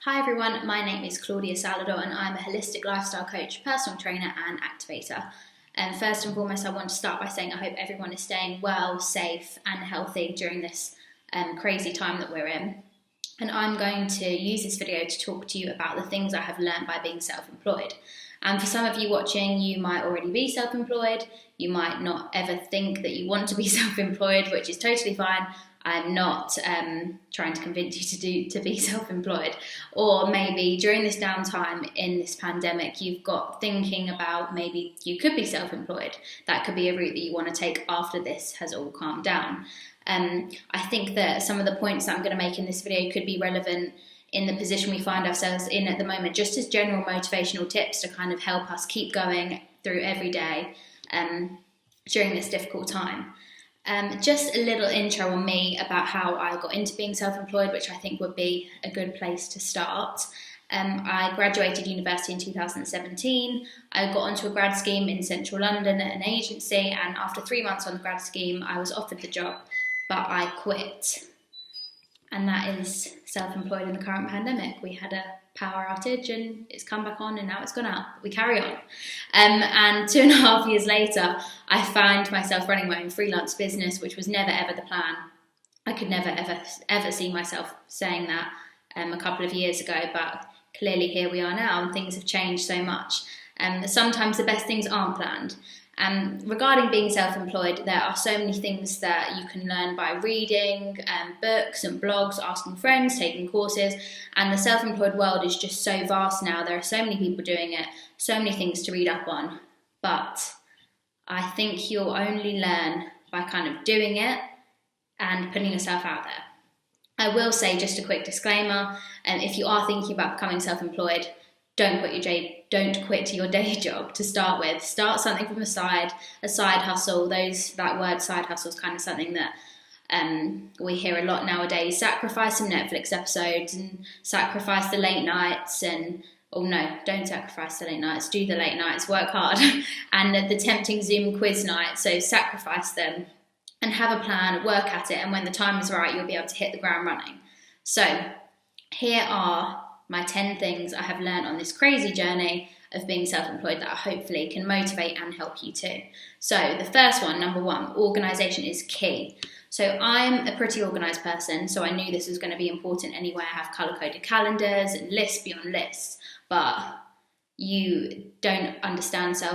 Hi everyone, my name is Claudia Salador and I'm a holistic lifestyle coach, personal trainer and activator. And first and foremost, I want to start by saying I hope everyone is staying well, safe and healthy during this crazy time that we're in. And I'm going to use this video to talk to you about the things I have learned by being self-employed. And for some of you watching, you might already be self-employed, you might not ever think that you want to be self-employed, which is totally fine. I'm not trying to convince you to be self-employed. Or maybe during this downtime in this pandemic, you've got thinking about maybe you could be self-employed. That could be a route that you want to take after this has all calmed down. I think that some of the points that I'm going to make in this video could be relevant in the position we find ourselves in at the moment, just as general motivational tips to kind of help us keep going through every day during this difficult time. Just a little intro on me about how I got into being self-employed, which I think would be a good place to start. I graduated university in 2017. I got onto a grad scheme in central London at an agency, and after 3 months on the grad scheme, I was offered the job, but I quit. And that is self-employed in the current pandemic. We had a power outage and it's come back on and now it's gone out. We carry on. And 2.5 years later, I found myself running my own freelance business, which was never ever the plan. I could never ever see myself saying that a couple of years ago, but clearly here we are now and things have changed so much. Sometimes the best things aren't planned. Regarding being self-employed, there are so many things that you can learn by reading books and blogs, asking friends, taking courses, and the self-employed world is just so vast now. There are so many people doing it, so many things to read up on, but I think you'll only learn by kind of doing it and putting yourself out there. I will say, just a quick disclaimer, if you are thinking about becoming self-employed, don't quit your day job to start with. Start something from a side hustle. That word side hustle is kind of something that we hear a lot nowadays. Sacrifice some Netflix episodes and sacrifice the late nights don't sacrifice the late nights, do the late nights, work hard and the tempting Zoom quiz night. So sacrifice them and have a plan, work at it, and when the time is right, you'll be able to hit the ground running. So here are my 10 things I have learned on this crazy journey of being self-employed that hopefully can motivate and help you too. So the first one, number one, organisation is key. So I'm a pretty organised person, so I knew this was going to be important anyway. I have colour-coded calendars and lists beyond lists, but you don't understand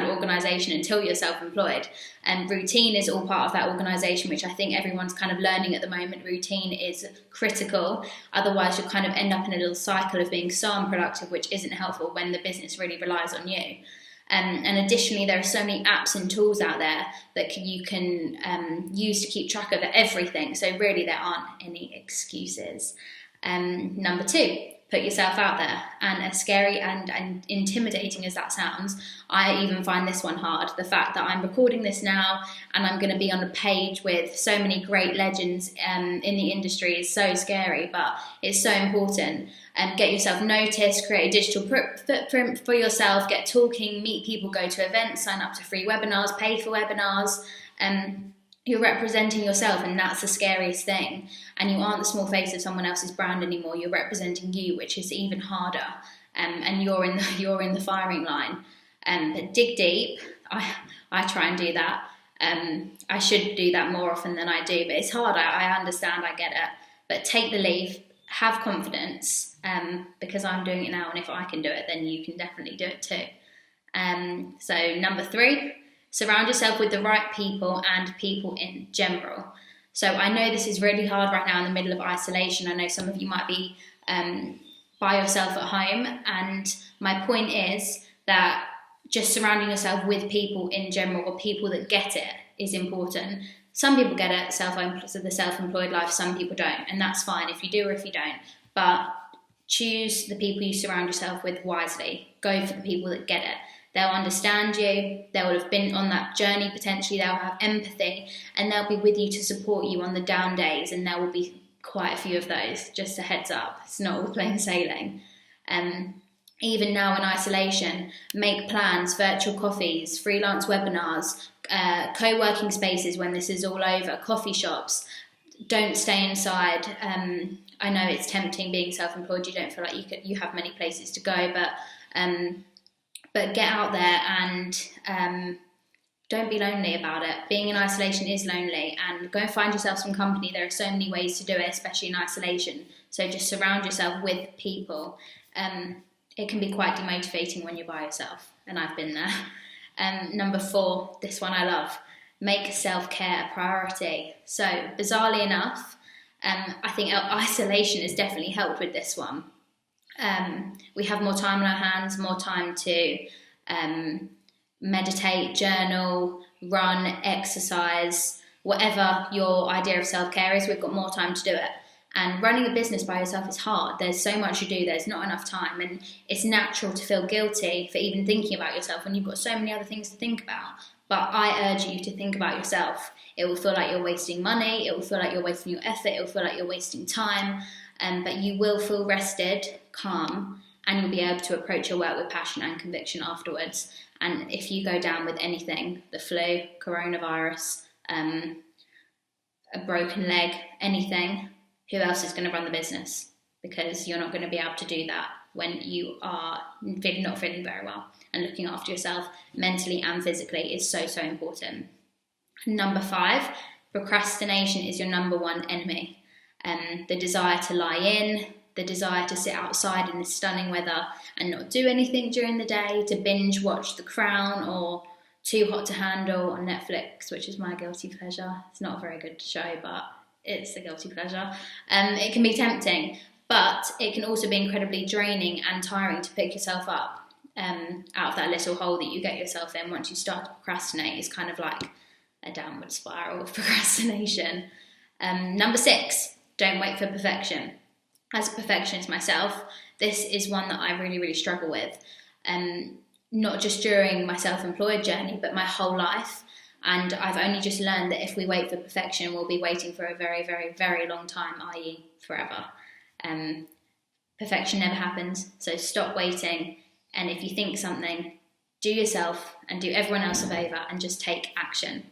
organisation until you're self-employed. And routine is all part of that organisation, which I think everyone's kind of learning at the moment. Routine is critical. Otherwise, you'll kind of end up in a little cycle of being so unproductive, which isn't helpful when the business really relies on you. And additionally, there are so many apps and tools out there that you can use to keep track of everything. So really, there aren't any excuses. Number two, put yourself out there. And as scary and intimidating as that sounds, I even find this one hard. The fact that I'm recording this now and I'm going to be on a page with so many great legends in the industry is so scary, but it's so important. Get yourself noticed, create a digital footprint for yourself, get talking, meet people, go to events, sign up to free webinars, pay for webinars. You're representing yourself, and that's the scariest thing. And you aren't the small face of someone else's brand anymore. You're representing you, which is even harder. And you're in the firing line. But dig deep. I try and do that. I should do that more often than I do, but it's hard. I understand. I get it. But take the leap. Have confidence. Because I'm doing it now, and if I can do it, then you can definitely do it too. So number three. Surround yourself with the right people and people in general. So I know this is really hard right now in the middle of isolation. I know some of you might be by yourself at home. And my point is that just surrounding yourself with people in general, or people that get it, is important. Some people get it, the self-employed life, some people don't. And that's fine if you do or if you don't. But choose the people you surround yourself with wisely. Go for the people that get it. They'll understand you, they will have been on that journey potentially, they'll have empathy, and they'll be with you to support you on the down days, and there will be quite a few of those, just a heads up, it's not all plain sailing. Even now in isolation, make plans, virtual coffees, freelance webinars, co-working spaces when this is all over, coffee shops. Don't stay inside. I know it's tempting being self-employed. You don't feel like you have many places to go, but get out there and don't be lonely about it. Being in isolation is lonely, and go and find yourself some company. There are so many ways to do it, especially in isolation. So just surround yourself with people. It can be quite demotivating when you're by yourself, and I've been there. Number 4, this one I love. Make self-care a priority. So bizarrely enough, I think isolation has definitely helped with this one. We have more time on our hands, more time to meditate, journal, run, exercise, whatever your idea of self-care is, we've got more time to do it. And running a business by yourself is hard. There's so much to do, there's not enough time, and it's natural to feel guilty for even thinking about yourself when you've got so many other things to think about. But I urge you to think about yourself. It will feel like you're wasting money, it will feel like you're wasting your effort, it will feel like you're wasting time, but you will feel rested, calm, and you'll be able to approach your work with passion and conviction afterwards. And if you go down with anything, the flu, coronavirus, a broken leg, anything, who else is going to run the business? Because you're not going to be able to do that when you are not feeling very well. And looking after yourself mentally and physically is so, so important. Number 5, procrastination is your number 1 enemy. The desire to lie in, the desire to sit outside in this stunning weather and not do anything during the day, to binge watch The Crown or Too Hot to Handle on Netflix, which is my guilty pleasure. It's not a very good show, but it's a guilty pleasure. It can be tempting, but it can also be incredibly draining and tiring to pick yourself up out of that little hole that you get yourself in once you start to procrastinate. It's kind of like a downward spiral of procrastination. Number 6, don't wait for perfection. As a perfectionist myself, this is one that I really, really struggle with. Not just during my self-employed journey, but my whole life. And I've only just learned that if we wait for perfection, we'll be waiting for a very, very, very long time, i.e. forever. Perfection never happens, so stop waiting. And if you think something, do yourself and do everyone else a favour and just take action.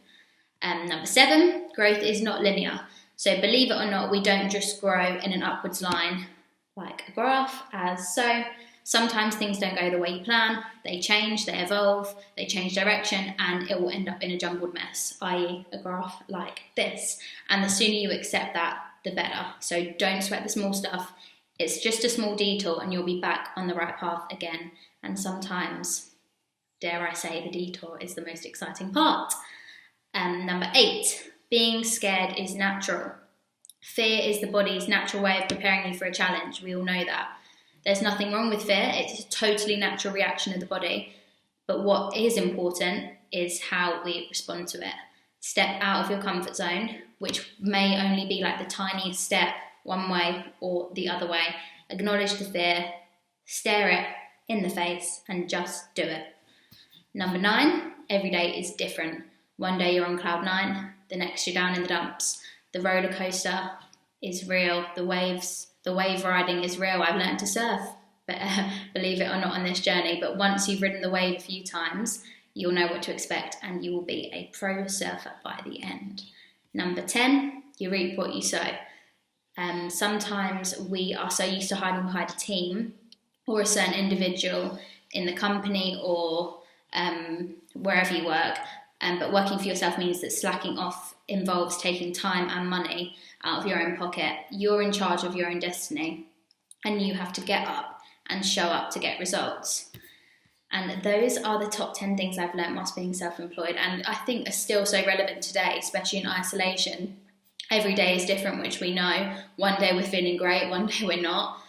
Number 7, growth is not linear. So believe it or not, we don't just grow in an upwards line like a graph, as so. Sometimes things don't go the way you plan, they change, they evolve, they change direction, and it will end up in a jumbled mess, i.e. a graph like this. And the sooner you accept that, the better. So don't sweat the small stuff. It's just a small detour and you'll be back on the right path again. And sometimes, dare I say, the detour is the most exciting part. Number 8, being scared is natural. Fear is the body's natural way of preparing you for a challenge. We all know that. There's nothing wrong with fear. It's a totally natural reaction of the body. But what is important is how we respond to it. Step out of your comfort zone, which may only be like the tiniest step one way or the other way. Acknowledge the fear, stare it in the face, and just do it. Number 9, every day is different. One day you're on cloud 9, the next you're down in the dumps. The roller coaster is real. The wave riding is real. I've learned to surf, but believe it or not, on this journey. But once you've ridden the wave a few times, you'll know what to expect and you will be a pro surfer by the end. Number 10, you reap what you sow. Sometimes we are so used to hiding behind a team or a certain individual in the company or wherever you work. But working for yourself means that slacking off involves taking time and money out of your own pocket. You're in charge of your own destiny and you have to get up and show up to get results. And those are the top 10 things I've learned whilst being self-employed, and I think are still so relevant today, especially in isolation. Every day is different, which we know. One day we're feeling great, one day we're not.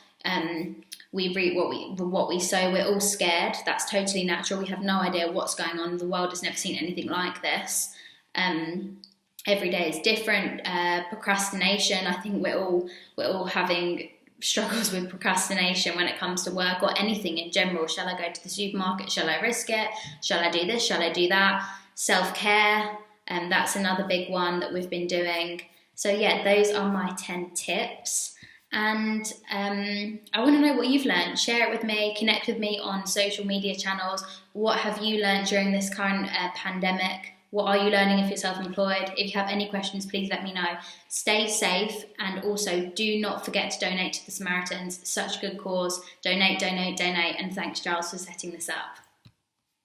We reap what we sow. We're all scared. That's totally natural. We have no idea what's going on. The world has never seen anything like this. Every day is different. Procrastination. I think we're all having struggles with procrastination when it comes to work or anything in general. Shall I go to the supermarket? Shall I risk it? Shall I do this? Shall I do that? Self-care. That's another big one that we've been doing. So yeah, those are my 10 tips. And I want to know what you've learned. Share it with me, connect with me on social media channels. What have you learned during this current pandemic? What are you learning if you're self-employed? If you have any questions, please let me know. Stay safe, and also do not forget to donate to the Samaritans. Such a good cause. Donate, donate, donate, and thanks, Giles, for setting this up.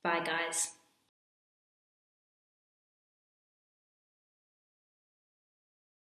Bye, guys.